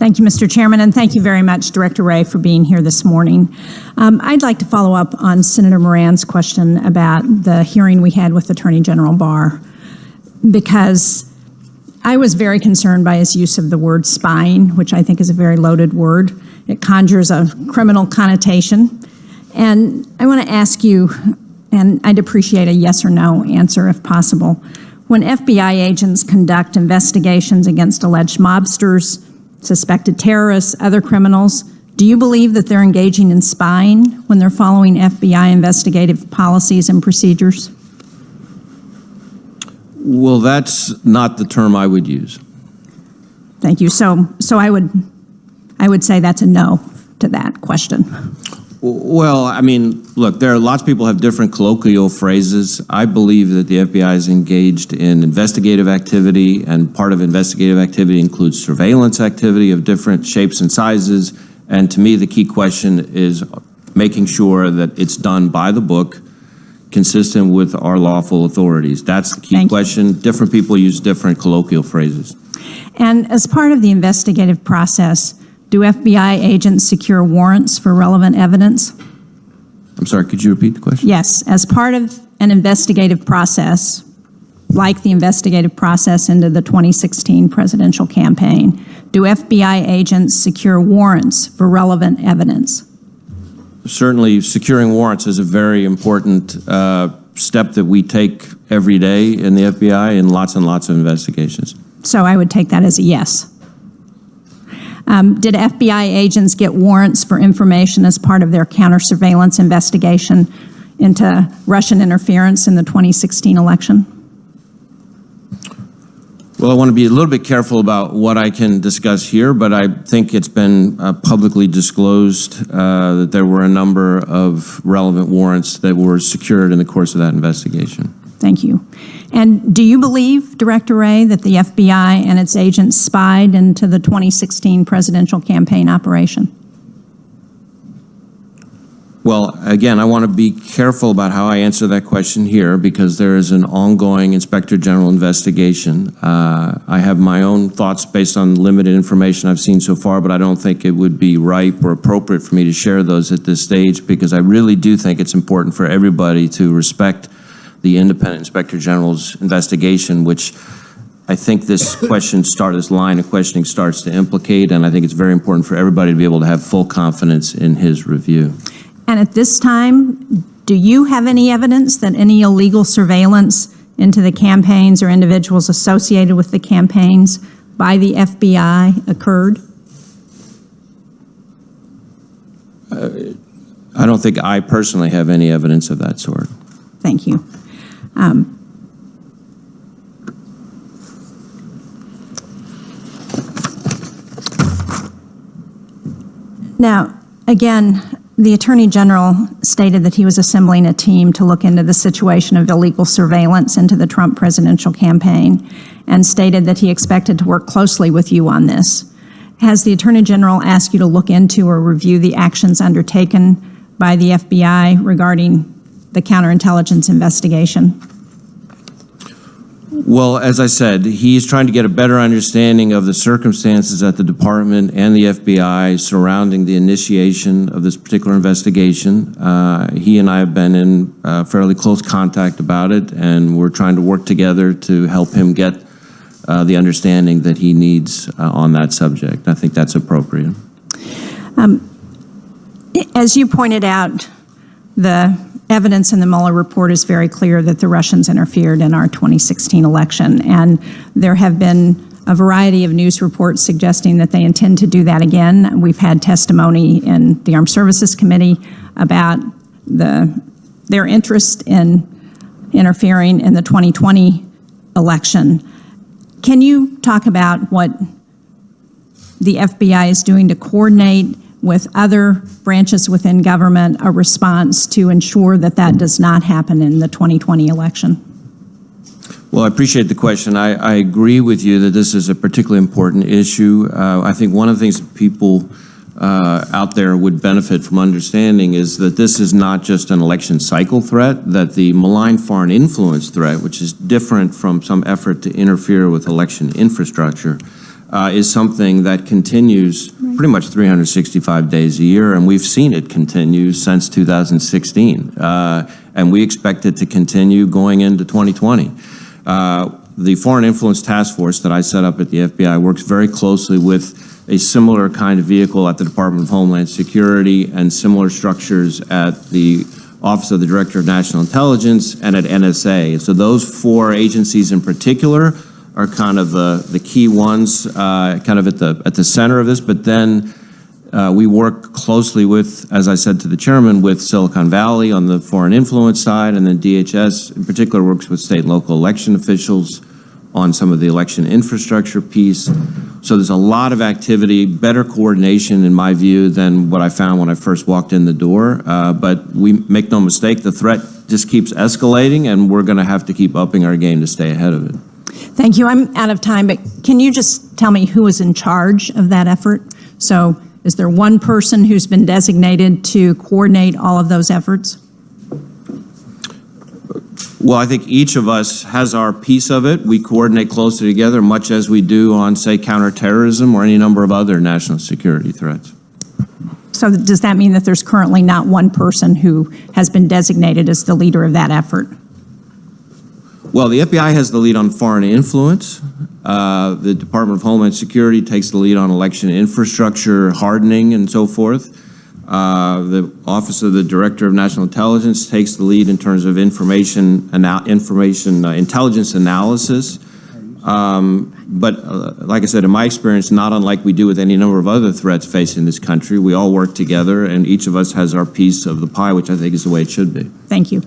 Thank you, Mr. Chairman, and thank you very much, Director Wray, for being here this morning. I'd like to follow up on Senator Moran's question about the hearing we had with Attorney General Barr, because I was very concerned by his use of the word spying, which I think is a very loaded word. It conjures a criminal connotation. And I want to ask you, and I'd appreciate a yes or no answer if possible, when FBI agents conduct investigations against alleged mobsters, suspected terrorists, other criminals, do you believe that they're engaging in spying when they're following FBI investigative policies and procedures? Well, that's not the term I would use. Thank you. So I would say that's a no to that question. Well, I mean, look, there are lots of people have different colloquial phrases. I believe that the FBI is engaged in investigative activity, and part of investigative activity includes surveillance activity of different shapes and sizes. And to me, the key question is making sure that it's done by the book, consistent with our lawful authorities. That's the key question. Different people use different colloquial phrases. And as part of the investigative process, do FBI agents secure warrants for relevant evidence? I'm sorry, could you repeat the question? Yes, as part of an investigative process, like the investigative process into the 2016 presidential campaign, do FBI agents secure warrants for relevant evidence? Certainly, securing warrants is a very important step that we take every day in the FBI in lots and lots of investigations. So I would take that as a yes. Did FBI agents get warrants for information as part of their counter-surveillance investigation into Russian interference in the 2016 election? Well, I want to be a little bit careful about what I can discuss here, but I think it's been publicly disclosed that there were a number of relevant warrants that were secured in the course of that investigation. Thank you. And do you believe, Director Wray, that the FBI and its agents spied into the 2016 presidential campaign operation? Well, again, I want to be careful about how I answer that question here because there is an ongoing Inspector General investigation. I have my own thoughts based on limited information I've seen so far, but I don't think it would be ripe or appropriate for me to share those at this stage because I really do think it's important for everybody to respect the independent Inspector General's investigation, which I think this line of questioning starts to implicate, and I think it's very important for everybody to be able to have full confidence in his review. And at this time, do you have any evidence that any illegal surveillance into the campaigns or individuals associated with the campaigns by the FBI occurred? I don't think I personally have any evidence of that sort. Thank you. Now, again, the Attorney General stated that he was assembling a team to look into the situation of illegal surveillance into the Trump presidential campaign and stated that he expected to work closely with you on this. Has the Attorney General asked you to look into or review the actions undertaken by the FBI regarding the counterintelligence investigation? Well, as I said, he's trying to get a better understanding of the circumstances at the department and the FBI surrounding the initiation of this particular investigation. He and I have been in fairly close contact about it, and we're trying to work together to help him get the understanding that he needs on that subject. I think that's appropriate. As you pointed out, the evidence in the Mueller report is very clear that the Russians interfered in our 2016 election, and there have been a variety of news reports suggesting that they intend to do that again. We've had testimony in the Armed Services Committee about their interest in interfering in the 2020 election. Can you talk about what the FBI is doing to coordinate with other branches within government a response to ensure that that does not happen in the 2020 election? Well, I appreciate the question. I agree with you that this is a particularly important issue. I think one of the things that people out there would benefit from understanding is that this is not just an election cycle threat, that the malign foreign influence threat, which is different from some effort to interfere with election infrastructure, is something that continues pretty much 365 days a year, and we've seen it continue since 2016. And we expect it to continue going into 2020. The Foreign Influence Task Force that I set up at the FBI works very closely with a similar kind of vehicle at the Department of Homeland Security and similar structures at the Office of the Director of National Intelligence and at NSA. So those four agencies in particular are kind of the key ones, kind of at the center of this. But then we work closely with, as I said to the chairman, with Silicon Valley on the foreign influence side, and then DHS in particular works with state and local election officials on some of the election infrastructure piece. So there's a lot of activity, better coordination in my view than what I found when I first walked in the door. But we make no mistake, the threat just keeps escalating, and we're going to have to keep upping our game to stay ahead of it. Thank you. I'm out of time, but can you just tell me who is in charge of that effort? So is there one person who's been designated to coordinate all of those efforts? Well, I think each of us has our piece of it. We coordinate closely together, much as we do on, say, counterterrorism or any number of other national security threats. So does that mean that there's currently not one person who has been designated as the leader of that effort? Well, the FBI has the lead on foreign influence. The Department of Homeland Security takes the lead on election infrastructure, hardening, and so forth. The Office of the Director of National Intelligence takes the lead in terms of intelligence analysis. But like I said, in my experience, not unlike we do with any number of other threats facing this country, we all work together, and each of us has our piece of the pie, which I think is the way it should be. Thank you.